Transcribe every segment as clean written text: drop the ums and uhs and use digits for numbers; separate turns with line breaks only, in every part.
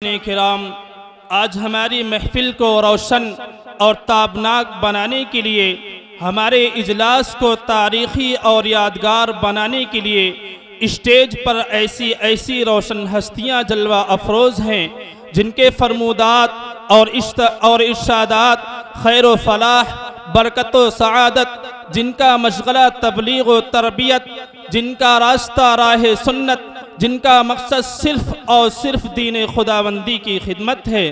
کرام، آج ہماری محفل کو روشن اور تابناک بنانے کے لیے، ہمارے اجلاس کو تاریخی اور یادگار بنانے کے لیے اسٹیج پر ایسی روشن ہستیاں جلوہ افروز ہیں جن کے فرمودات اور ارشادات خیر و فلاح، برکت و سعادت، جن کا مشغلہ تبلیغ و تربیت، جن کا راستہ راہ سنت، جن کا مقصد صرف اور صرف دین خداوندی کی خدمت ہے۔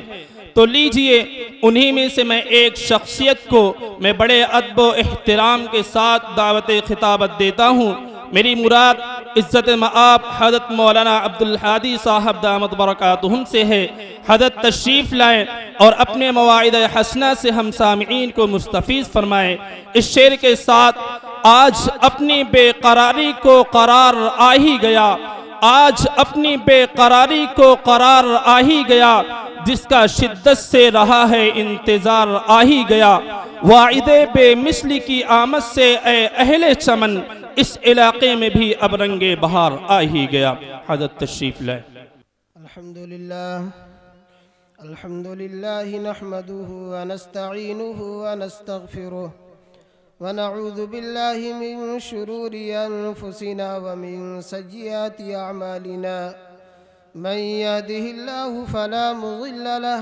تو لیجئے انہی میں سے میں ایک شخصیت کو میں بڑے ادب و احترام کے ساتھ دعوت خطابت دیتا ہوں۔ میری مراد عزت مآب حضرت مولانا عبدالحادی صاحب دامت برکاتہم سے ہے۔ حضرت تشریف لائیں اور اپنے مواعظ حسنہ سے ہم سامعین کو مستفیض فرمائیں۔ اس شعر کے ساتھ آج اپنی بے قراری کو قرار آ ہی گیا، آج اپنی بے قراری کو قرار آ ہی گیا، جس کا شدت سے رہا ہے انتظار آ ہی گیا۔ واعد بے مثل کی آمد سے اے اہل چمن، اس علاقے میں بھی اب رنگ بہار آ ہی گیا۔ حضرت تشریف لائے۔
الحمدللہ نحمده ونستعینه ونستغفره ونعوذ باللہ من شرور انفسنا ومن سیئات اعمالنا، من يهده الله فلا مضل له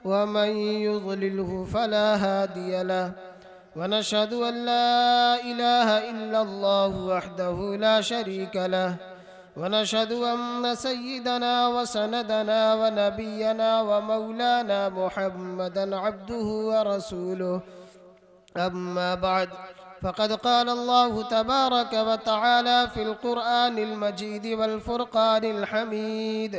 ومن يضلله فلا هادي له، ونشهد أن لا إله إلا الله وحده لا شريك له، ونشهد أن سيدنا وسندنا ونبينا ومولانا محمدا عبده ورسوله، أما بعد فقد قال الله تبارك وتعالى في القرآن المجيد والفرقان الحميد: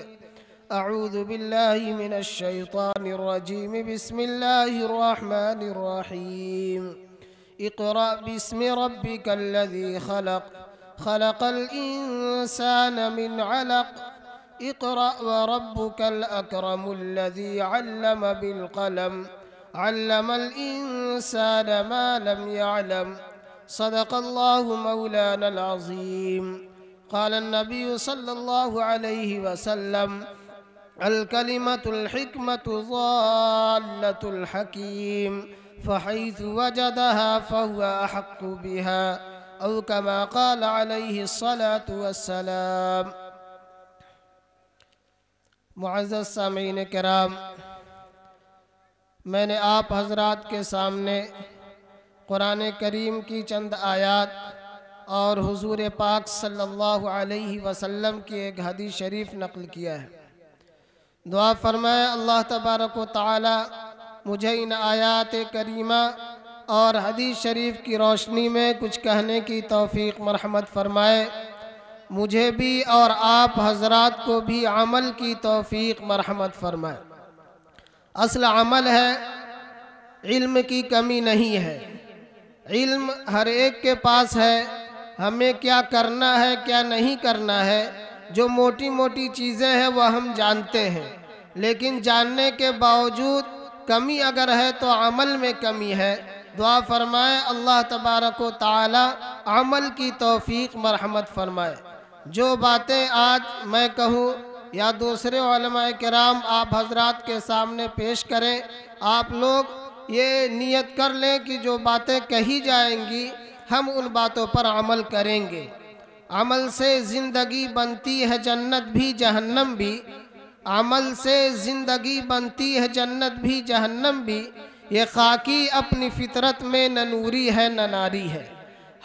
أعوذ بالله من الشيطان الرجيم، بسم الله الرحمن الرحيم. اقرأ باسم ربك الذي خلق، خلق الإنسان من علق، اقرأ وربك الأكرم الذي علم بالقلم، علم الإنسان ما لم يعلم. صدق الله مولانا العظيم. قال النبي صلى الله عليه وسلم: الكلمة الحكمة ضالة الحكيم، فحيث وجدها فهو أحق بها، أو كما قال عليه الصلاة والسلام. معزز سامعین کرام، میں نے آپ حضرات کے سامنے قرآن کریم کی چند آیات اور حضور پاک صلی اللہ علیہ وسلم کی ایک حدیث شریف نقل کیا ہے۔ دعا فرمائے اللہ تبارک و تعالی مجھے ان آیات کریمہ اور حدیث شریف کی روشنی میں کچھ کہنے کی توفیق مرحمت فرمائے، مجھے بھی اور آپ حضرات کو بھی عمل کی توفیق مرحمت فرمائے۔ اصل عمل ہے، علم کی کمی نہیں ہے، علم ہر ایک کے پاس ہے، ہمیں کیا کرنا ہے کیا نہیں کرنا ہے، جو موٹی موٹی چیزیں ہیں وہ ہم جانتے ہیں، لیکن جاننے کے باوجود کمی اگر ہے تو عمل میں کمی ہے۔ دعا فرمائے اللہ تبارک و تعالی عمل کی توفیق مرحمت فرمائے۔ جو باتیں آج میں کہوں یا دوسرے علماء کرام آپ حضرات کے سامنے پیش کریں، آپ لوگ یہ نیت کر لیں کہ جو باتیں کہی جائیں گی ہم ان باتوں پر عمل کریں گے۔ عمل سے زندگی بنتی ہے جنت بھی جہنم بھی، عمل سے زندگی بنتی ہے جنت بھی جہنم بھی، یہ خاکی اپنی فطرت میں نہ نوری ہے نہ ناری ہے۔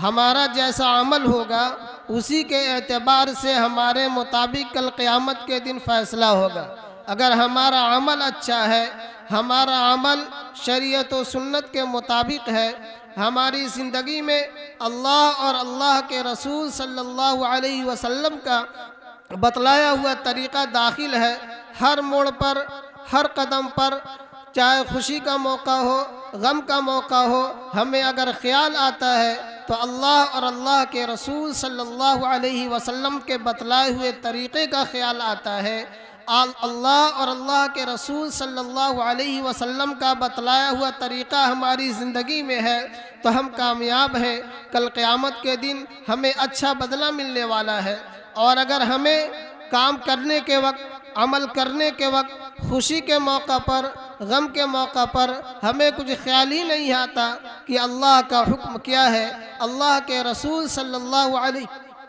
ہمارا جیسا عمل ہوگا اسی کے اعتبار سے ہمارے مطابق کل قیامت کے دن فیصلہ ہوگا۔ اگر ہمارا عمل اچھا ہے، ہمارا عمل شریعت و سنت کے مطابق ہے، ہماری زندگی میں اللہ اور اللہ کے رسول صلی اللہ علیہ وسلم کا بتلایا ہوا طریقہ داخل ہے، ہر موڑ پر ہر قدم پر، چاہے خوشی کا موقع ہو غم کا موقع ہو، ہمیں اگر خیال آتا ہے تو اللہ اور اللہ کے رسول صلی اللہ علیہ وسلم کے بتلائے ہوئے طریقے کا خیال آتا ہے۔ اللہ اور اللہ کے رسول صلی اللہ علیہ وسلم کا بتلایا ہوا طریقہ ہماری زندگی میں ہے تو ہم کامیاب ہیں، کل قیامت کے دن ہمیں اچھا بدلہ ملنے والا ہے۔ اور اگر ہمیں کام کرنے کے وقت، عمل کرنے کے وقت، خوشی کے موقع پر، غم کے موقع پر ہمیں کچھ خیال ہی نہیں آتا کہ اللہ کا حکم کیا ہے، اللہ کے رسول صلی اللہ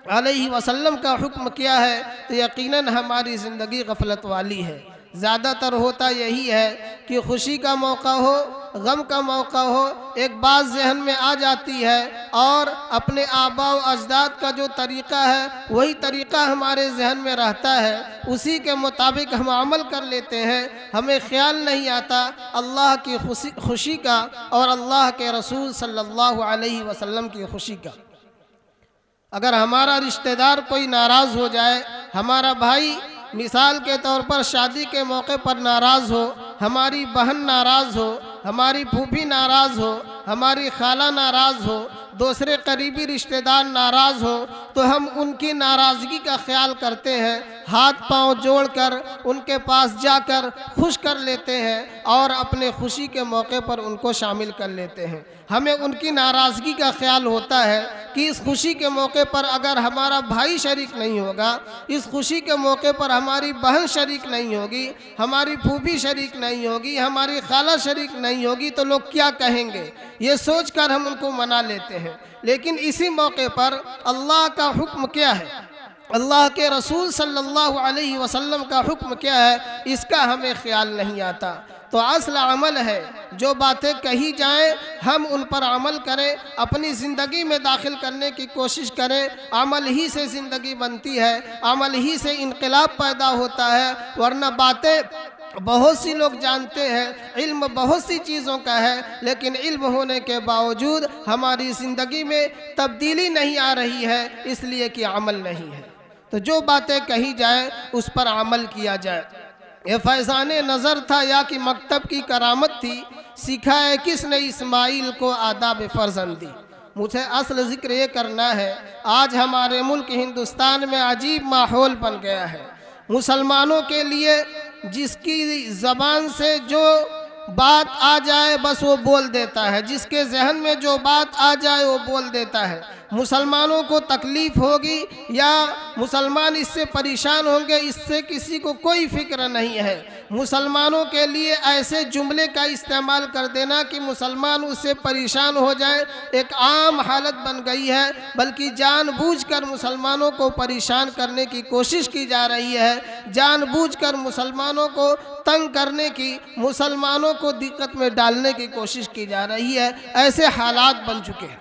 علیہ وسلم کا حکم کیا ہے، تو یقیناً ہماری زندگی غفلت والی ہے۔ زیادہ تر ہوتا یہی ہے کہ خوشی کا موقع ہو، غم کا موقع ہو، ایک بات ذہن میں آ جاتی ہے اور اپنے آباء و اجداد کا جو طریقہ ہے وہی طریقہ ہمارے ذہن میں رہتا ہے، اسی کے مطابق ہم عمل کر لیتے ہیں، ہمیں خیال نہیں آتا اللہ کی خوشی کا اور اللہ کے رسول صلی اللہ علیہ وسلم کی خوشی کا۔ اگر ہمارا رشتہ دار کوئی ناراض ہو جائے، ہمارا بھائی مثال کے طور پر شادی کے موقع پر ناراض ہو، ہماری بہن ناراض ہو، ہماری پھوپھی ناراض ہو، ہماری خالہ ناراض ہو، دوسرے قریبی رشتہ دار ناراض ہو، تو ہم ان کی ناراضگی کا خیال کرتے ہیں، ہاتھ پاؤں جوڑ کر ان کے پاس جا کر خوش کر لیتے ہیں اور اپنے خوشی کے موقع پر ان کو شامل کر لیتے ہیں۔ ہمیں ان کی ناراضگی کا خیال ہوتا ہے کہ اس خوشی کے موقع پر اگر ہمارا بھائی شریک نہیں ہوگا، اس خوشی کے موقع پر ہماری بہن شریک نہیں ہوگی، ہماری پھوپھی شریک نہیں ہوگی، ہماری خالہ شریک نہیں ہوگی تو لوگ کیا کہیں گے، یہ سوچ کر ہم ان کو منا لیتے ہیں۔ لیکن اسی موقع پر اللہ کا حکم کیا ہے، اللہ کے رسول صلی اللہ علیہ وسلم کا حکم کیا ہے، اس کا ہمیں خیال نہیں آتا۔ تو اصل عمل ہے، جو باتیں کہی جائیں ہم ان پر عمل کریں، اپنی زندگی میں داخل کرنے کی کوشش کریں۔ عمل ہی سے زندگی بنتی ہے، عمل ہی سے انقلاب پیدا ہوتا ہے، ورنہ باتیں بہت سی لوگ جانتے ہیں، علم بہت سی چیزوں کا ہے، لیکن علم ہونے کے باوجود ہماری زندگی میں تبدیلی نہیں آ رہی ہے، اس لیے کہ عمل نہیں ہے۔ تو جو باتیں کہی جائیں اس پر عمل کیا جائے۔ یہ فیضان نظر تھا یا کہ مکتب کی کرامت تھی، سکھائے کس نے اسماعیل کو آداب فرزندی۔ مجھے اصل ذکر یہ کرنا ہے، آج ہمارے ملک ہندوستان میں عجیب ماحول بن گیا ہے۔ مسلمانوں کے لیے جس کی زبان سے جو بات آ جائے بس وہ بول دیتا ہے، جس کے ذہن میں جو بات آ جائے وہ بول دیتا ہے۔ مسلمانوں کو تکلیف ہوگی یا مسلمان اس سے پریشان ہوں گے، اس سے کسی کو کوئی فکر نہیں ہے۔ مسلمانوں کے لیے ایسے جملے کا استعمال کر دینا کہ مسلمان اس سے پریشان ہو جائے ایک عام حالت بن گئی ہے، بلکہ جان بوجھ کر مسلمانوں کو پریشان کرنے کی کوشش کی جا رہی ہے، جان بوجھ کر مسلمانوں کو تنگ کرنے کی، مسلمانوں کو دقت میں ڈالنے کی کوشش کی جا رہی ہے۔ ایسے حالات بن چکے ہیں۔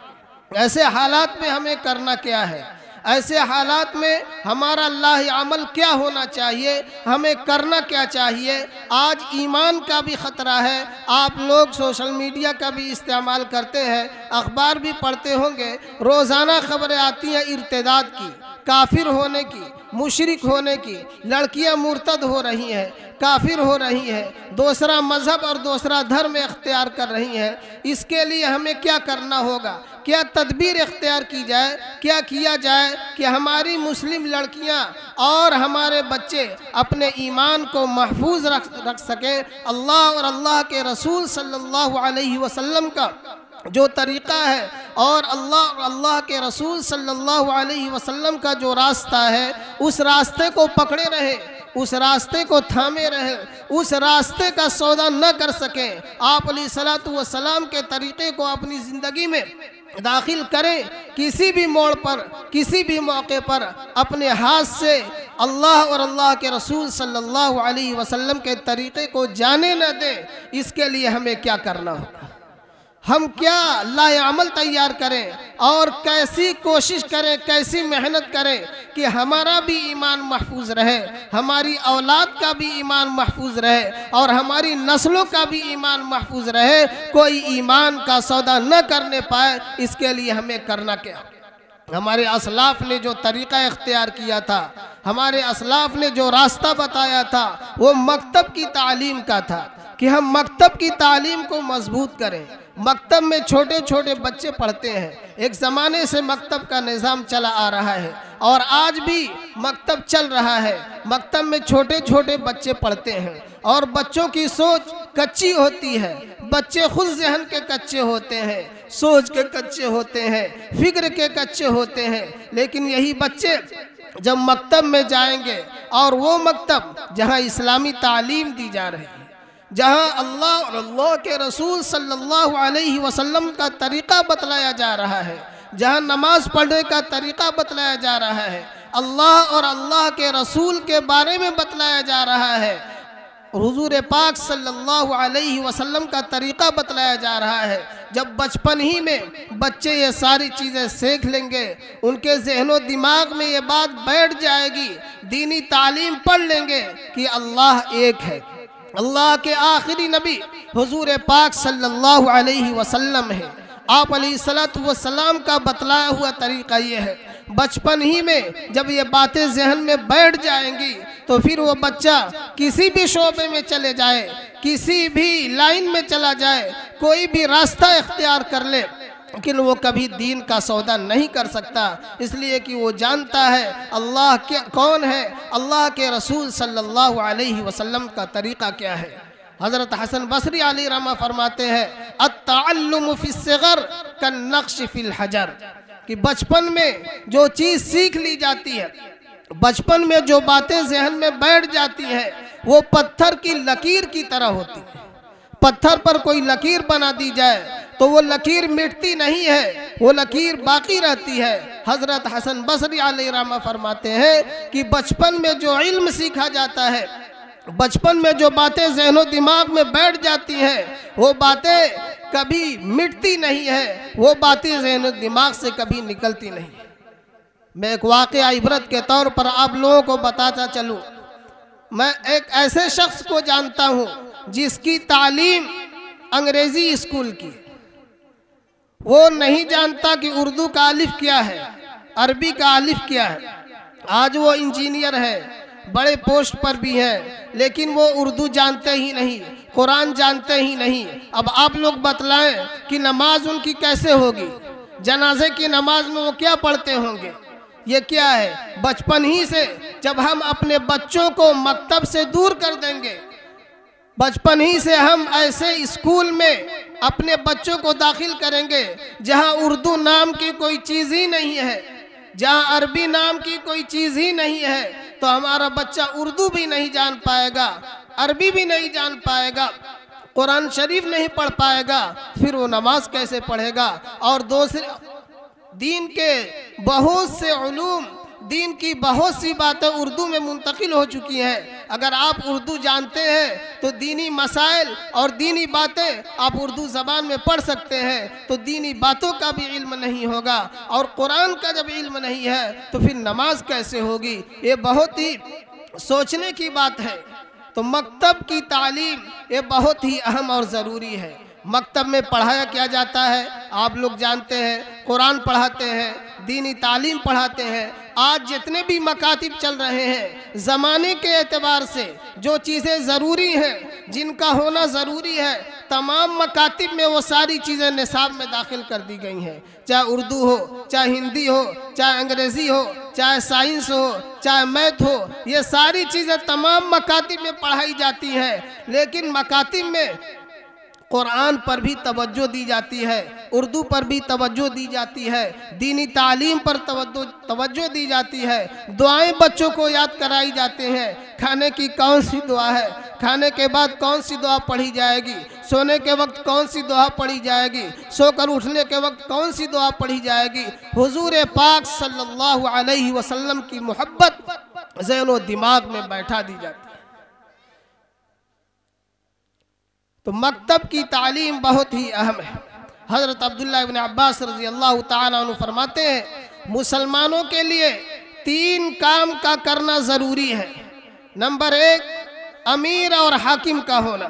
ایسے حالات میں ہمیں کرنا کیا ہے؟ ایسے حالات میں ہمارا اللہ عمل کیا ہونا چاہیے؟ ہمیں کرنا کیا چاہیے؟ آج ایمان کا بھی خطرہ ہے۔ آپ لوگ سوشل میڈیا کا بھی استعمال کرتے ہیں، اخبار بھی پڑھتے ہوں گے، روزانہ خبریں آتی ہیں ارتداد کی، کافر ہونے کی، مشرک ہونے کی، لڑکیاں مرتد ہو رہی ہیں، کافر ہو رہی ہیں، دوسرا مذہب اور دوسرا دھرم اختیار کر رہی ہیں۔ اس کے لیے ہمیں کیا کرنا ہوگا؟ کیا تدبیر اختیار کی جائے؟ کیا کیا جائے کہ ہماری مسلم لڑکیاں اور ہمارے بچے اپنے ایمان کو محفوظ رکھ سکیں؟ اللہ اور اللہ کے رسول صلی اللہ علیہ وسلم کا جو طریقہ ہے اور اللہ کے رسول صلی اللہ علیہ وسلم کا جو راستہ ہے، اس راستے کو پکڑے رہے، اس راستے کو تھامے رہے، اس راستے کا سودا نہ کر سکیں۔ آپ علیہ الصلوۃ والسلام کے طریقے کو اپنی زندگی میں داخل کریں، کسی بھی موڑ پر، کسی بھی موقع پر اپنے ہاتھ سے اللہ اور اللہ کے رسول صلی اللہ علیہ وسلم کے طریقے کو جانے نہ دیں۔ اس کے لیے ہمیں کیا کرنا ہوگا؟ ہم کیا اللہ عمل تیار کریں اور کیسی کوشش کریں، کیسی محنت کریں کہ ہمارا بھی ایمان محفوظ رہے، ہماری اولاد کا بھی ایمان محفوظ رہے اور ہماری نسلوں کا بھی ایمان محفوظ رہے، کوئی ایمان کا سودا نہ کرنے پائے۔ اس کے لیے ہمیں کرنا کیا؟ ہمارے اسلاف نے جو طریقہ اختیار کیا تھا، ہمارے اسلاف نے جو راستہ بتایا تھا، وہ مکتب کی تعلیم کا تھا کہ ہم مکتب کی تعلیم کو مضبوط کریں۔ مکتب میں چھوٹے چھوٹے بچے پڑھتے ہیں، ایک زمانے سے مکتب کا نظام چلا آ رہا ہے اور آج بھی مکتب چل رہا ہے۔ مکتب میں چھوٹے چھوٹے بچے پڑھتے ہیں اور بچوں کی سوچ کچی ہوتی ہے، بچے خود ذہن کے کچے ہوتے ہیں، سوچ کے کچے ہوتے ہیں، فکر کے کچے ہوتے ہیں، لیکن یہی بچے جب مکتب میں جائیں گے، اور وہ مکتب جہاں اسلامی تعلیم دی جا رہی ہے، جہاں اللہ اور اللہ کے رسول صلی اللہ علیہ وسلم کا طریقہ بتلایا جا رہا ہے، جہاں نماز پڑھنے کا طریقہ بتلایا جا رہا ہے، اللہ اور اللہ کے رسول کے بارے میں بتلایا جا رہا ہے، حضور پاک صلی اللہ علیہ وسلم کا طریقہ بتلایا جا رہا ہے، جب بچپن ہی میں بچے یہ ساری چیزیں سیکھ لیں گے، ان کے ذہن و دماغ میں یہ بات بیٹھ جائے گی، دینی تعلیم پڑھ لیں گے کہ اللہ ایک ہے، اللہ کے آخری نبی حضور پاک صلی اللہ علیہ وسلم ہے، آپ علیہ السلام کا بتلایا ہوا طریقہ یہ ہے۔ بچپن ہی میں جب یہ باتیں ذہن میں بیٹھ جائیں گی تو پھر وہ بچہ کسی بھی شعبے میں چلے جائے، کسی بھی لائن میں چلا جائے، کوئی بھی راستہ اختیار کر لے، لیکن وہ کبھی دین کا سودا نہیں کر سکتا، اس لیے کہ وہ جانتا ہے اللہ کون ہے، اللہ کے رسول صلی اللہ علیہ وسلم کا طریقہ کیا ہے۔ حضرت حسن بصری علیہ رحمہ فرماتے ہیں التعلم فی الصغر کالنقش فی الحجر، کہ بچپن میں جو چیز سیکھ لی جاتی ہے، بچپن میں جو باتیں ذہن میں بیٹھ جاتی ہیں، وہ پتھر کی لکیر کی طرح ہوتی ہے۔ پتھر پر کوئی لکیر بنا دی جائے تو وہ لکیر مٹتی نہیں ہے، وہ لکیر باقی رہتی ہے۔ حضرت حسن بصری علیہ رحمہ فرماتے ہیں کہ بچپن میں جو علم سیکھا جاتا ہے، بچپن میں جو باتیں ذہن و دماغ میں بیٹھ جاتی ہیں، وہ باتیں کبھی مٹتی نہیں ہے، وہ باتیں ذہن و دماغ سے کبھی نکلتی نہیں۔ میں ایک واقعہ عبرت کے طور پر آپ لوگوں کو بتاتا چلوں، میں ایک ایسے شخص کو جانتا ہوں جس کی تعلیم انگریزی اسکول کی، وہ نہیں جانتا کہ اردو کا الف کیا ہے، عربی کا الف کیا ہے۔ آج وہ انجینئر ہے، بڑے پوسٹ پر بھی ہے، لیکن وہ اردو جانتے ہی نہیں، قرآن جانتے ہی نہیں۔ اب آپ لوگ بتلائیں کہ نماز ان کی کیسے ہوگی، جنازے کی نماز میں وہ کیا پڑھتے ہوں گے؟ یہ کیا ہے؟ بچپن ہی سے جب ہم اپنے بچوں کو مکتب سے دور کر دیں گے، بچپن ہی سے ہم ایسے اسکول میں اپنے بچوں کو داخل کریں گے جہاں اردو نام کی کوئی چیز ہی نہیں ہے، جہاں عربی نام کی کوئی چیز ہی نہیں ہے، تو ہمارا بچہ اردو بھی نہیں جان پائے گا، عربی بھی نہیں جان پائے گا، قرآن شریف نہیں پڑھ پائے گا، پھر وہ نماز کیسے پڑھے گا؟ اور دوسرے دین کے بہت سے علوم، دین کی بہت سی باتیں اردو میں منتقل ہو چکی ہیں۔ اگر آپ اردو جانتے ہیں تو دینی مسائل اور دینی باتیں آپ اردو زبان میں پڑھ سکتے ہیں، تو دینی باتوں کا بھی علم نہیں ہوگا، اور قرآن کا جب علم نہیں ہے تو پھر نماز کیسے ہوگی؟ یہ بہت ہی سوچنے کی بات ہے۔ تو مکتب کی تعلیم یہ بہت ہی اہم اور ضروری ہے۔ مکتب میں پڑھایا کیا جاتا ہے، آپ لوگ جانتے ہیں، قرآن پڑھاتے ہیں، دینی تعلیم پڑھاتے ہیں۔ آج جتنے بھی مکاتب چل رہے ہیں، زمانے کے اعتبار سے جو چیزیں ضروری ہیں، جن کا ہونا ضروری ہے، تمام مکاتب میں وہ ساری چیزیں نصاب میں داخل کر دی گئی ہیں، چاہے اردو ہو، چاہے ہندی ہو، چاہے انگریزی ہو، چاہے سائنس ہو، چاہے میتھ ہو، یہ ساری چیزیں تمام مکاتب میں پڑھائی جاتی ہیں۔ لیکن مکاتب میں قرآن پر بھی توجہ دی جاتی ہے، اردو پر بھی توجہ دی جاتی ہے، دینی تعلیم پر توجہ دی جاتی ہے، دعائیں بچوں کو یاد کرائی جاتے ہیں۔ کھانے کی کون سی دعا ہے، کھانے کے بعد کون سی دعا پڑھی جائے گی، سونے کے وقت کون سی دعا پڑھی جائے گی، سو کر اٹھنے کے وقت کون سی دعا پڑھی جائے گی، حضور پاک صلی اللہ علیہ وسلم کی محبت ذہن و دماغ میں بیٹھا دی جاتی ہے۔ تو مکتب کی تعلیم بہت ہی اہم ہے۔ حضرت عبداللہ ابن عباس رضی اللہ تعالیٰ عنہ فرماتے ہیں مسلمانوں کے لیے 3 کام کا کرنا ضروری ہے۔ نمبر 1، امیر اور حاکم کا ہونا۔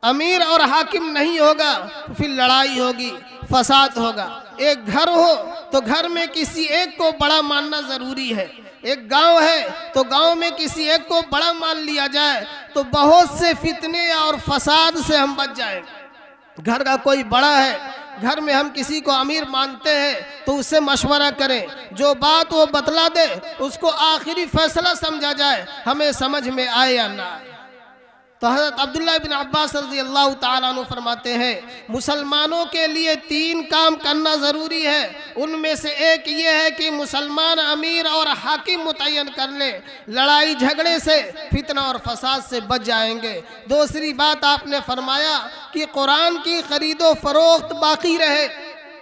امیر اور حاکم نہیں ہوگا پھر لڑائی ہوگی، فساد ہوگا۔ ایک گھر ہو تو گھر میں کسی ایک کو بڑا ماننا ضروری ہے۔ ایک گاؤں ہے تو گاؤں میں کسی ایک کو بڑا مان لیا جائے تو بہت سے فتنے اور فساد سے ہم بچ جائیں گے۔ گھر کا کوئی بڑا ہے، گھر میں ہم کسی کو امیر مانتے ہیں تو اس سے مشورہ کریں، جو بات وہ بتلا دے اس کو آخری فیصلہ سمجھا جائے، ہمیں سمجھ میں آئے یا نہ آئے۔ تو حضرت عبداللہ بن عباس رضی اللہ تعالیٰ عنہ فرماتے ہیں مسلمانوں کے لیے 3 کام کرنا ضروری ہے، ان میں سے ایک یہ ہے کہ مسلمان امیر اور حاکم متعین کر لے، لڑائی جھگڑے سے، فتنہ اور فساد سے بچ جائیں گے۔ دوسری بات آپ نے فرمایا کہ قرآن کی خرید و فروخت باقی رہے۔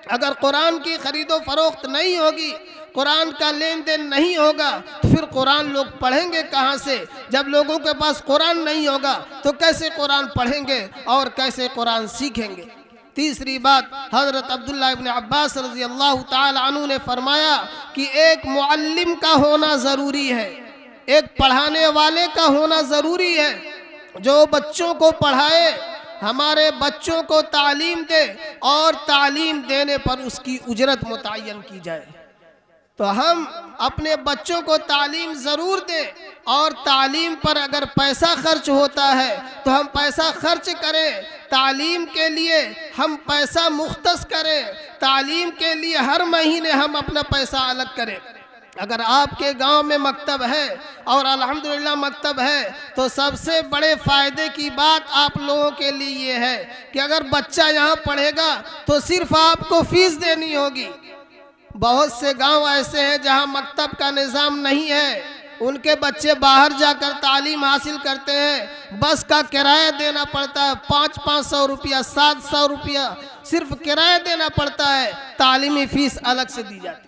اگر قرآن کی خرید و فروخت نہیں ہوگی، قرآن کا لین دین نہیں ہوگا، تو پھر قرآن لوگ پڑھیں گے کہاں سے؟ جب لوگوں کے پاس قرآن نہیں ہوگا تو کیسے قرآن پڑھیں گے اور کیسے قرآن سیکھیں گے؟ تیسری بات حضرت عبداللہ ابن عباس رضی اللہ تعالی عنہ نے فرمایا کہ ایک معلم کا ہونا ضروری ہے، ایک پڑھانے والے کا ہونا ضروری ہے، جو بچوں کو پڑھائے، ہمارے بچوں کو تعلیم دے اور تعلیم دینے پر اس کی اجرت متعین کی جائے۔ تو ہم اپنے بچوں کو تعلیم ضرور دیں، اور تعلیم پر اگر پیسہ خرچ ہوتا ہے تو ہم پیسہ خرچ کریں، تعلیم کے لیے ہم پیسہ مختص کریں، تعلیم کے لیے ہر مہینے ہم اپنا پیسہ الگ کریں۔ اگر آپ کے گاؤں میں مکتب ہے اور الحمدللہ مکتب ہے تو سب سے بڑے فائدے کی بات آپ لوگوں کے لیے یہ ہے کہ اگر بچہ یہاں پڑھے گا تو صرف آپ کو فیس دینی ہوگی۔ بہت سے گاؤں ایسے ہیں جہاں مکتب کا نظام نہیں ہے، ان کے بچے باہر جا کر تعلیم حاصل کرتے ہیں، بس کا کرایہ دینا پڑتا ہے، 500 روپیہ 700 روپیہ صرف کرایہ دینا پڑتا ہے، تعلیمی فیس الگ سے دی جاتی ہے۔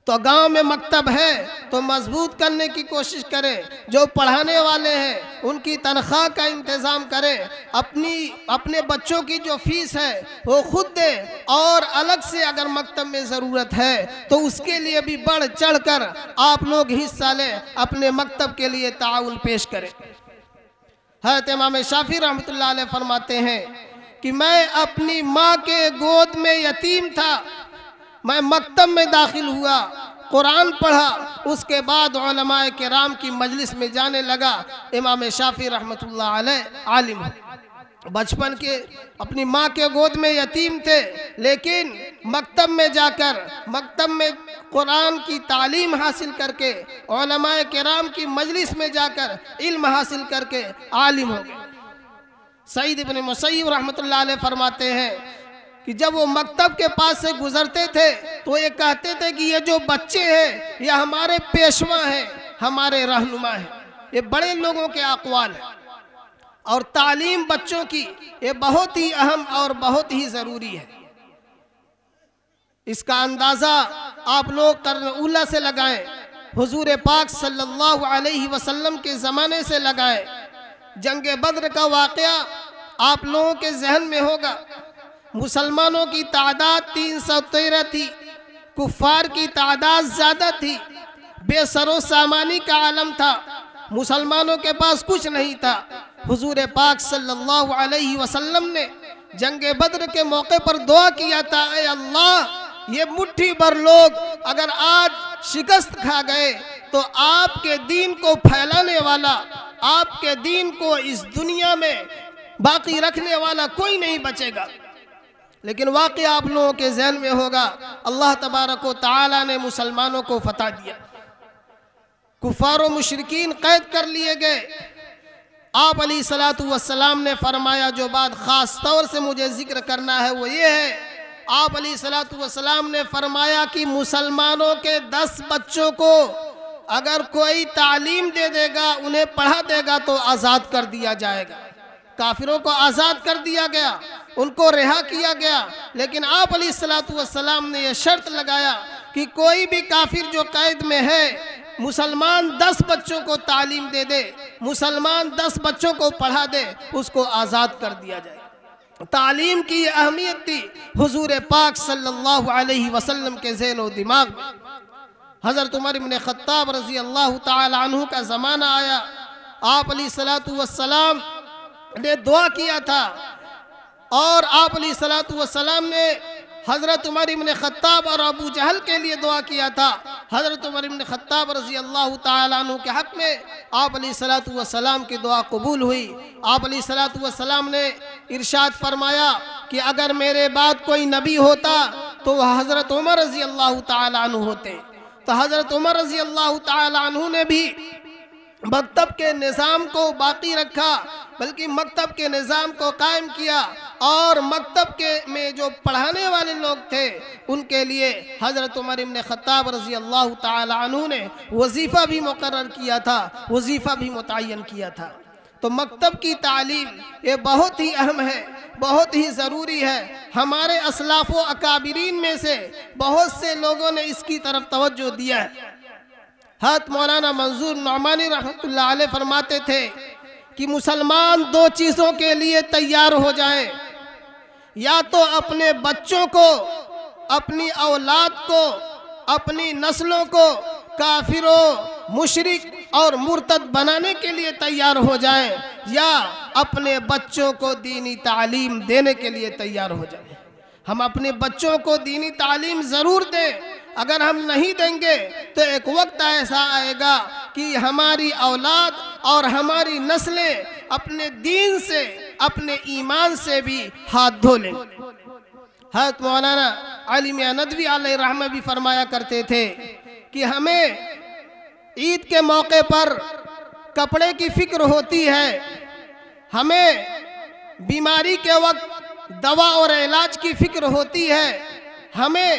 تو گاؤں میں مکتب ہے تو مضبوط کرنے کی کوشش کریں، جو پڑھانے والے ہیں ان کی تنخواہ کا انتظام کریں، اپنے بچوں کی جو فیس ہے وہ خود دیں، اور الگ سے اگر مکتب میں ضرورت ہے تو اس کے لیے بھی بڑھ چڑھ کر آپ لوگ حصہ لیں، اپنے مکتب کے لیے تعاون پیش کریں۔ حضرت امام شافعی رحمۃ اللہ علیہ فرماتے ہیں کہ میں اپنی ماں کے گود میں یتیم تھا، میں مکتب میں داخل ہوا، قرآن پڑھا، اس کے بعد علماء کرام کی مجلس میں جانے لگا۔ امام شافعی رحمۃ اللہ علیہ عالم بچپن کے اپنی ماں کے گود میں یتیم تھے، لیکن مکتب میں جا کر مکتب میں قرآن کی تعلیم حاصل کر کے، علماء کرام کی مجلس میں جا کر علم حاصل کر کے عالم ہو گئے۔ سعید بن مسیب رحمۃ اللہ علیہ فرماتے ہیں کہ جب وہ مکتب کے پاس سے گزرتے تھے تو یہ کہتے تھے کہ یہ جو بچے ہیں یہ ہمارے پیشوا ہیں، ہمارے رہنما ہیں۔ یہ بڑے لوگوں کے اقوال ہیں، اور تعلیم بچوں کی یہ بہت ہی اہم اور بہت ہی ضروری ہے۔ اس کا اندازہ آپ لوگ قرن اولی سے لگائیں، حضور پاک صلی اللہ علیہ وسلم کے زمانے سے لگائیں۔ جنگ بدر کا واقعہ آپ لوگوں کے ذہن میں ہوگا۔ مسلمانوں کی تعداد 313 تھی، کفار کی تعداد زیادہ تھی، بے سر و سامانی کا عالم تھا، مسلمانوں کے پاس کچھ نہیں تھا۔ حضور پاک صلی اللہ علیہ وسلم نے جنگ بدر کے موقع پر دعا کیا تھا، اے اللہ یہ مٹھی بھر لوگ اگر آج شکست کھا گئے تو آپ کے دین کو پھیلانے والا، آپ کے دین کو اس دنیا میں باقی رکھنے والا کوئی نہیں بچے گا۔ لیکن واقعہ آپ لوگوں کے ذہن میں ہوگا، اللہ تبارک و تعالی نے مسلمانوں کو فتح دیا، کفار و مشرکین قید کر لیے گئے۔ آپ علیہ السلام نے فرمایا، جو بات خاص طور سے مجھے ذکر کرنا ہے وہ یہ ہے، آپ علیہ السلام نے فرمایا کہ مسلمانوں کے 10 بچوں کو اگر کوئی تعلیم دے دے گا، انہیں پڑھا دے گا تو آزاد کر دیا جائے گا۔ کافروں کو آزاد کر دیا گیا، ان کو رہا کیا گیا، لیکن آپ علیہ السلام نے یہ شرط لگایا کہ کوئی بھی کافر جو قید میں ہے، مسلمان 10 بچوں کو تعلیم دے دے، مسلمان 10 بچوں کو پڑھا دے، اس کو آزاد کر دیا جائے۔ تعلیم کی یہ اہمیت تھی حضور پاک صلی اللہ علیہ وسلم کے ذہن و دماغ میں۔ حضرت عمر بن خطاب رضی اللہ تعالی عنہ کا زمانہ آیا، آپ علیہ السلام نے دعا کیا تھا، اور آپ علیہ السلام نے حضرت عمر بن خطاب اور ابو جہل کے لیے دعا کیا تھا۔ حضرت عمر بن خطاب رضی اللہ تعالیٰ عنہ کے حق میں آپ علیہ السلام کی دعا قبول ہوئی۔ آپ علیہ السلام نے ارشاد فرمایا کہ اگر میرے بعد کوئی نبی ہوتا تو وہ حضرت عمر رضی اللہ تعالیٰ عنہ ہوتے۔ تو حضرت عمر رضی اللہ تعالیٰ عنہ نے بھی مکتب کے نظام کو باقی رکھا، بلکہ مکتب کے نظام کو قائم کیا، اور مکتب کے میں جو پڑھانے والے لوگ تھے ان کے لیے حضرت عمر بن خطاب رضی اللہ تعالی عنہ نے وظیفہ بھی مقرر کیا تھا، وظیفہ بھی متعین کیا تھا۔ تو مکتب کی تعلیم یہ بہت ہی اہم ہے، بہت ہی ضروری ہے۔ ہمارے اسلاف و اکابرین میں سے بہت سے لوگوں نے اس کی طرف توجہ دیا ہے۔ حضرت مولانا منظور نعمانی رحمۃ اللہ علیہ فرماتے تھے کہ مسلمان دو چیزوں کے لیے تیار ہو جائیں، یا تو اپنے بچوں کو، اپنی اولاد کو، اپنی نسلوں کو کافروں، مشرک اور مرتد بنانے کے لیے تیار ہو جائیں، یا اپنے بچوں کو دینی تعلیم دینے کے لیے تیار ہو جائیں۔ ہم اپنے بچوں کو دینی تعلیم ضرور دیں، اگر ہم نہیں دیں گے تو ایک وقت ایسا آئے گا کہ ہماری اولاد اور ہماری نسلیں اپنے دین سے، اپنے ایمان سے بھی ہاتھ دھو لیں۔ حضرت مولانا علی میاں ندوی علیہ رحمہ بھی فرمایا کرتے تھے کہ ہمیں عید کے موقع پر کپڑے کی فکر ہوتی ہے، ہمیں بیماری کے وقت دوا اور علاج کی فکر ہوتی ہے، ہمیں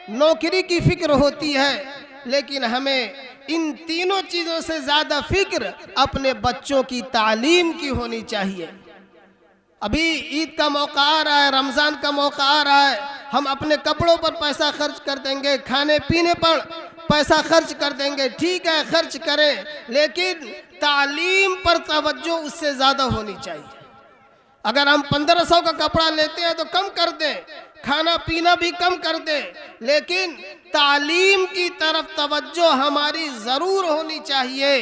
نوکری کی فکر ہوتی ہے، لیکن ہمیں ان تینوں چیزوں سے زیادہ فکر اپنے بچوں کی تعلیم کی ہونی چاہیے۔ ابھی عید کا موقع آ رہا ہے، رمضان کا موقع آ رہا ہے، ہم اپنے کپڑوں پر پیسہ خرچ کر دیں گے، کھانے پینے پر پیسہ خرچ کر دیں گے، ٹھیک ہے خرچ کریں، لیکن تعلیم پر توجہ اس سے زیادہ ہونی چاہیے۔ اگر ہم 1500 کا کپڑا لیتے ہیں تو کم کر دیں، کھانا پینا بھی کم کر دیں، لیکن تعلیم کی طرف توجہ ہماری ضرور ہونی چاہیے۔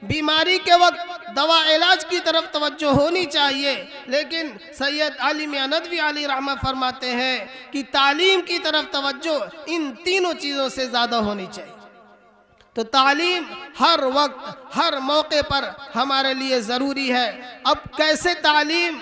بیماری کے وقت دوا علاج کی طرف توجہ ہونی چاہیے، لیکن سید علی میاں ندوی علیہ رحمہ فرماتے ہیں کہ تعلیم کی طرف توجہ ان تینوں چیزوں سے زیادہ ہونی چاہیے۔ تو تعلیم ہر وقت، ہر موقع پر ہمارے لیے ضروری ہے۔ اب کیسے تعلیم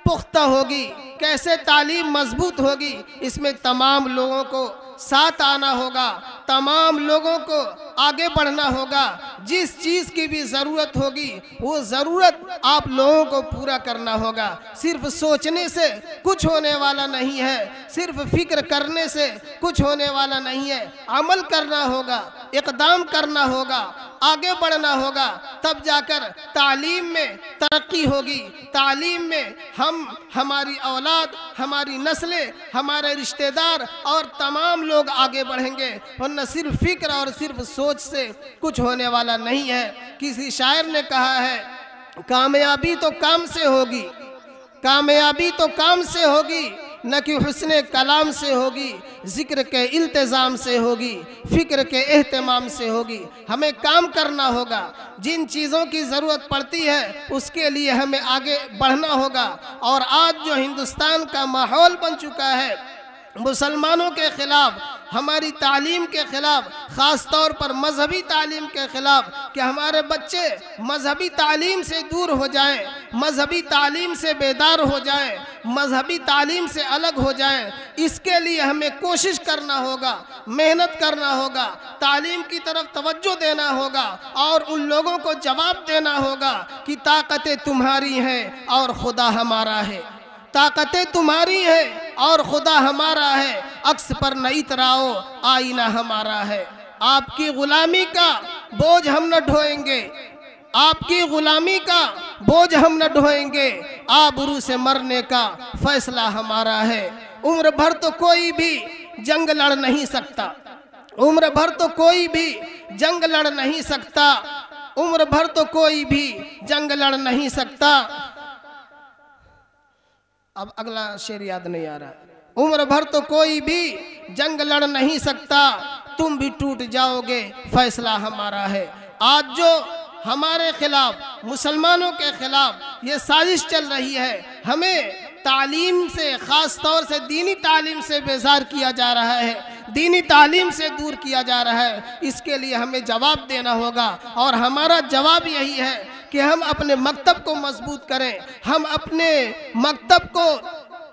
پختہ ہوگی، کیسے تعلیم مضبوط ہوگی، اس میں تمام لوگوں کو ساتھ آنا ہوگا، تمام لوگوں کو آگے بڑھنا ہوگا۔ جس چیز کی بھی ضرورت ہوگی وہ ضرورت آپ لوگوں کو پورا کرنا ہوگا۔ صرف سوچنے سے کچھ ہونے والا نہیں ہے، صرف فکر کرنے سے کچھ ہونے والا نہیں ہے، عمل کرنا ہوگا، اقدام کرنا ہوگا، آگے بڑھنا ہوگا، تب جا کر تعلیم میں ترقی ہوگی۔ تعلیم میں ہماری اولاد، ہماری نسلیں، ہمارے رشتہ دار اور تمام لوگ آگے بڑھیں گے، ورنہ صرف فکر اور صرف سوچ سے کچھ ہونے والا نہیں ہے۔ کسی شاعر نے کہا ہے کامیابی تو کام سے ہوگی، کامیابی تو کام سے ہوگی، نہ کہ حسن کلام سے ہوگی، ذکر کے التزام سے ہوگی، فکر کے اہتمام سے ہوگی۔ ہمیں کام کرنا ہوگا، جن چیزوں کی ضرورت پڑتی ہے اس کے لیے ہمیں آگے بڑھنا ہوگا۔ اور آج جو ہندوستان کا ماحول بن چکا ہے مسلمانوں کے خلاف، ہماری تعلیم کے خلاف، خاص طور پر مذہبی تعلیم کے خلاف، کہ ہمارے بچے مذہبی تعلیم سے دور ہو جائیں، مذہبی تعلیم سے بیدار ہو جائیں، مذہبی تعلیم سے الگ ہو جائیں، اس کے لیے ہمیں کوشش کرنا ہوگا، محنت کرنا ہوگا، تعلیم کی طرف توجہ دینا ہوگا، اور ان لوگوں کو جواب دینا ہوگا کہ طاقتیں تمہاری ہیں اور خدا ہمارا ہے، طاقتیں تمہاری ہیں اور خدا ہمارا ہے، عکس پر نہ اتراؤ آئینہ ہمارا ہے۔ آپ کی غلامی کا بوجھ ہم نہ ڈھوئیں گے، آپ کی غلامی کا بوجھ ہم نہ ڈھوئیں گے، آبرو سے مرنے کا فیصلہ ہمارا ہے۔ عمر بھر تو کوئی بھی جنگ لڑ نہیں سکتا، عمر بھر تو کوئی بھی جنگ لڑ نہیں سکتا، عمر بھر تو کوئی بھی جنگ لڑ نہیں سکتا۔ اب اگلا شعر یاد نہیں آ رہا۔ عمر بھر تو کوئی بھی جنگ لڑ نہیں سکتا، تم بھی ٹوٹ جاؤ گے فیصلہ ہمارا ہے۔ آج جو ہمارے خلاف، مسلمانوں کے خلاف یہ سازش چل رہی ہے، ہمیں تعلیم سے، خاص طور سے دینی تعلیم سے بیزار کیا جا رہا ہے، دینی تعلیم سے دور کیا جا رہا ہے، اس کے لیے ہمیں جواب دینا ہوگا۔ اور ہمارا جواب یہی ہے کہ ہم اپنے مکتب کو مضبوط کریں، ہم اپنے مکتب کو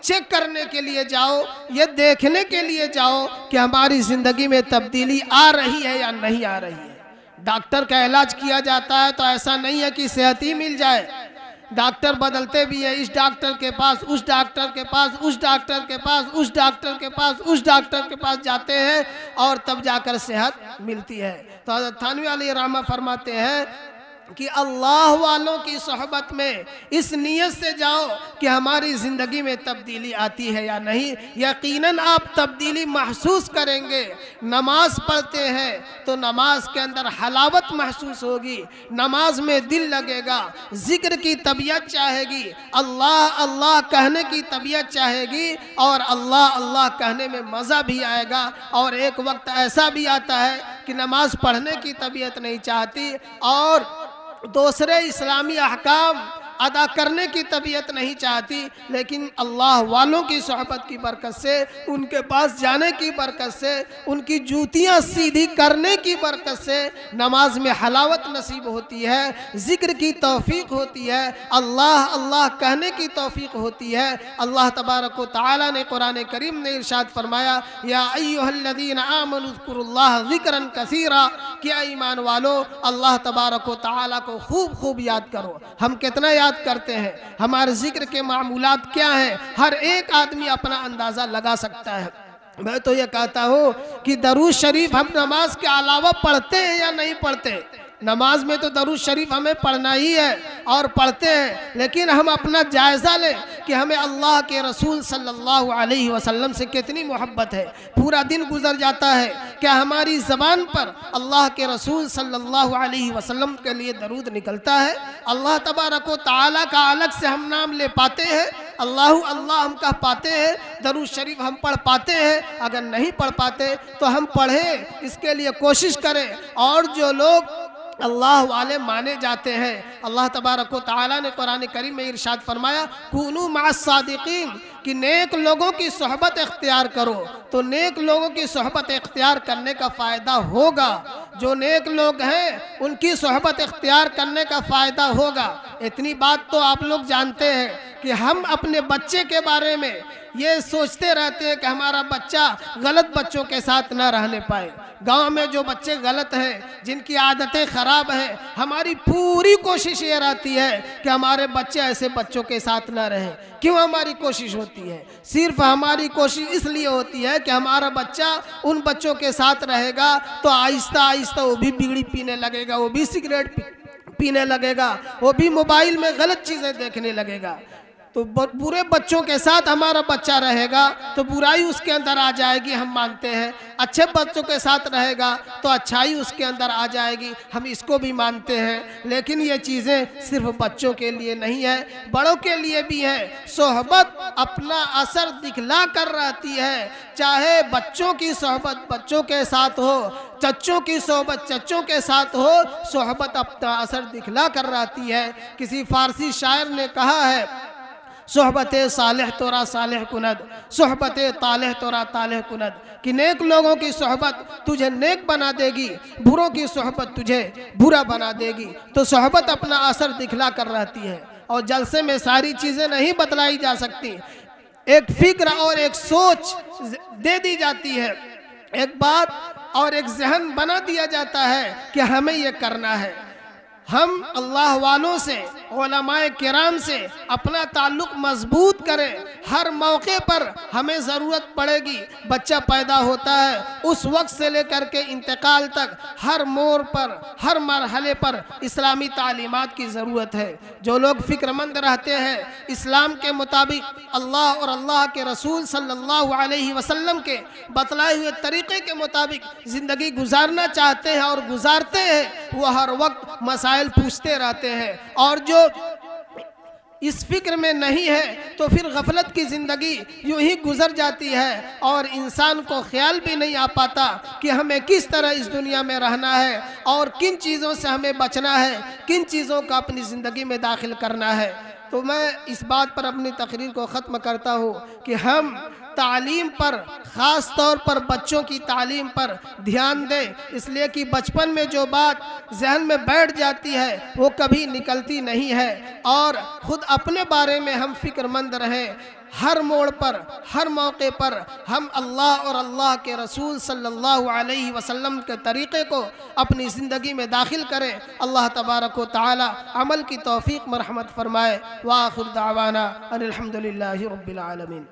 چیک کرنے کے لیے جاؤ، یہ دیکھنے کے لیے جاؤ کہ ہماری زندگی میں تبدیلی آ رہی ہے یا نہیں آ رہی ہے۔ ڈاکٹر کا علاج کیا جاتا ہے تو ایسا نہیں ہے کہ صحت ہی مل جائے، ڈاکٹر بدلتے بھی ہیں، اس ڈاکٹر کے پاس، اس ڈاکٹر کے پاس، اس ڈاکٹر کے پاس، اس ڈاکٹر کے پاس، اس ڈاکٹر کے پاس جاتے ہیں اور تب جا کر صحت ملتی ہے۔ تو حضرت تھانوی علیہ الرحمہ فرماتے ہیں کہ اللہ والوں کی صحبت میں اس نیت سے جاؤ کہ ہماری زندگی میں تبدیلی آتی ہے یا نہیں، یقیناً آپ تبدیلی محسوس کریں گے۔ نماز پڑھتے ہیں تو نماز کے اندر حلاوت محسوس ہوگی، نماز میں دل لگے گا، ذکر کی طبیعت چاہے گی، اللہ اللہ کہنے کی طبیعت چاہے گی، اور اللہ اللہ کہنے میں مزہ بھی آئے گا۔ اور ایک وقت ایسا بھی آتا ہے کہ نماز پڑھنے کی طبیعت نہیں چاہتی اور دوسرے اسلامی احکام ادا کرنے کی طبیعت نہیں چاہتی، لیکن اللہ والوں کی صحبت کی برکت سے، ان کے پاس جانے کی برکت سے، ان کی جوتیاں سیدھی کرنے کی برکت سے نماز میں حلاوت نصیب ہوتی ہے، ذکر کی توفیق ہوتی ہے، اللہ اللہ کہنے کی توفیق ہوتی ہے۔ اللہ تبارک و تعالی نے قرآن کریم نے ارشاد فرمایا، یا ایھا الذین آمنوا اذکروا اللہ ذکرا کثیرا، کہ ایمان والو اللہ تبارک و تعالی کو خوب خوب یاد کرو۔ ہم کتنا یاد کرتے ہیں، ہمارے ذکر کے معمولات کیا ہیں، ہر ایک آدمی اپنا اندازہ لگا سکتا ہے۔ میں تو یہ کہتا ہوں کہ درود شریف ہم نماز کے علاوہ پڑھتے ہیں یا نہیں پڑھتے؟ نماز میں تو درود شریف ہمیں پڑھنا ہی ہے اور پڑھتے ہیں، لیکن ہم اپنا جائزہ لیں کہ ہمیں اللہ کے رسول صلی اللہ علیہ وسلم سے کتنی محبت ہے۔ پورا دن گزر جاتا ہے، کیا ہماری زبان پر اللہ کے رسول صلی اللہ علیہ وسلم کے لیے درود نکلتا ہے؟ اللہ تبارک و تعالیٰ کا الگ سے ہم نام لے پاتے ہیں، اللہ اللہ ہم کہہ پاتے ہیں، درود شریف ہم پڑھ پاتے ہیں؟ اگر نہیں پڑھ پاتے تو ہم پڑھیں، اس کے لیے کوشش کریں۔ اور جو لوگ اللہ والے مانے جاتے ہیں، اللہ تبارک و تعالیٰ نے قرآن کریم میں ارشاد فرمایا، کونوا مع الصادقین، کہ نیک لوگوں کی صحبت اختیار کرو، تو نیک لوگوں کی صحبت اختیار کرنے کا فائدہ ہوگا۔ جو نیک لوگ ہیں ان کی صحبت اختیار کرنے کا فائدہ ہوگا۔ اتنی بات تو آپ لوگ جانتے ہیں کہ ہم اپنے بچے کے بارے میں یہ سوچتے رہتے ہیں کہ ہمارا بچہ غلط بچوں کے ساتھ نہ رہنے پائے۔ گاؤں میں جو بچے غلط ہیں، جن کی عادتیں خراب ہیں، ہماری پوری کوشش یہ رہتی ہے کہ ہمارے بچے ایسے بچوں کے ساتھ نہ رہیں۔ کیوں ہماری کوشش ہوتی ہے؟ صرف ہماری کوشش اس لیے ہوتی ہے کہ ہمارا بچہ ان بچوں کے ساتھ رہے گا تو آہستہ آہستہ وہ بھی بیڑی پینے لگے گا، وہ بھی سگریٹ پینے لگے گا، وہ بھی موبائل میں غلط چیزیں دیکھنے لگے گا۔ تو برے بچوں کے ساتھ ہمارا بچہ رہے گا تو برائی اس کے اندر آ جائے گی، ہم مانتے ہیں۔ اچھے بچوں کے ساتھ رہے گا تو اچھائی اس کے اندر آ جائے گی، ہم اس کو بھی مانتے ہیں۔ لیکن یہ چیزیں صرف بچوں کے لیے نہیں ہے، بڑوں کے لیے بھی ہے۔ صحبت اپنا اثر دکھلا کر رہتی ہے، چاہے بچوں کی صحبت بچوں کے ساتھ ہو، چچوں کی صحبت چچوں کے ساتھ ہو، صحبت اپنا اثر دکھلا کر رہتی ہے۔ کسی فارسی شاعر نے کہا ہے، صحبت صالح تورا صالح کند، صحبت طالح تورا طالح کند، کہ نیک لوگوں کی صحبت تجھے نیک بنا دے گی، بروں کی صحبت تجھے برا بنا دے گی۔ تو صحبت اپنا اثر دکھلا کر رہتی ہے، اور جلسے میں ساری چیزیں نہیں بتلائی جا سکتی، ایک فکر اور ایک سوچ دے دی جاتی ہے، ایک بات اور ایک ذہن بنا دیا جاتا ہے کہ ہمیں یہ کرنا ہے۔ ہم اللہ والوں سے، علماء کرام سے اپنا تعلق مضبوط کریں۔ ہر موقع پر ہمیں ضرورت پڑے گی، بچہ پیدا ہوتا ہے اس وقت سے لے کر کے انتقال تک ہر موڑ پر، ہر مرحلے پر اسلامی تعلیمات کی ضرورت ہے۔ جو لوگ فکر مند رہتے ہیں، اسلام کے مطابق، اللہ اور اللہ کے رسول صلی اللہ علیہ وسلم کے بتلائے ہوئے طریقے کے مطابق زندگی گزارنا چاہتے ہیں اور گزارتے ہیں، وہ ہر وقت مسائل پوچھتے رہتے ہیں۔ اور جو اس فکر میں نہیں ہے تو پھر غفلت کی زندگی یوں ہی گزر جاتی ہے، اور انسان کو خیال بھی نہیں آ پاتا کہ ہمیں کس طرح اس دنیا میں رہنا ہے اور کن چیزوں سے ہمیں بچنا ہے، کن چیزوں کا اپنی زندگی میں داخل کرنا ہے۔ تو میں اس بات پر اپنی تقریر کو ختم کرتا ہوں کہ ہم تعلیم پر، خاص طور پر بچوں کی تعلیم پر دھیان دیں، اس لیے کہ بچپن میں جو بات ذہن میں بیٹھ جاتی ہے وہ کبھی نکلتی نہیں ہے، اور خود اپنے بارے میں ہم فکر مند رہیں۔ ہر موڑ پر، ہر موقع پر ہم اللہ اور اللہ کے رسول صلی اللہ علیہ وسلم کے طریقے کو اپنی زندگی میں داخل کریں۔ اللہ تبارک و تعالی عمل کی توفیق مرحمت فرمائے۔ وآخر دعوانا ان الحمدللہ رب العالمین۔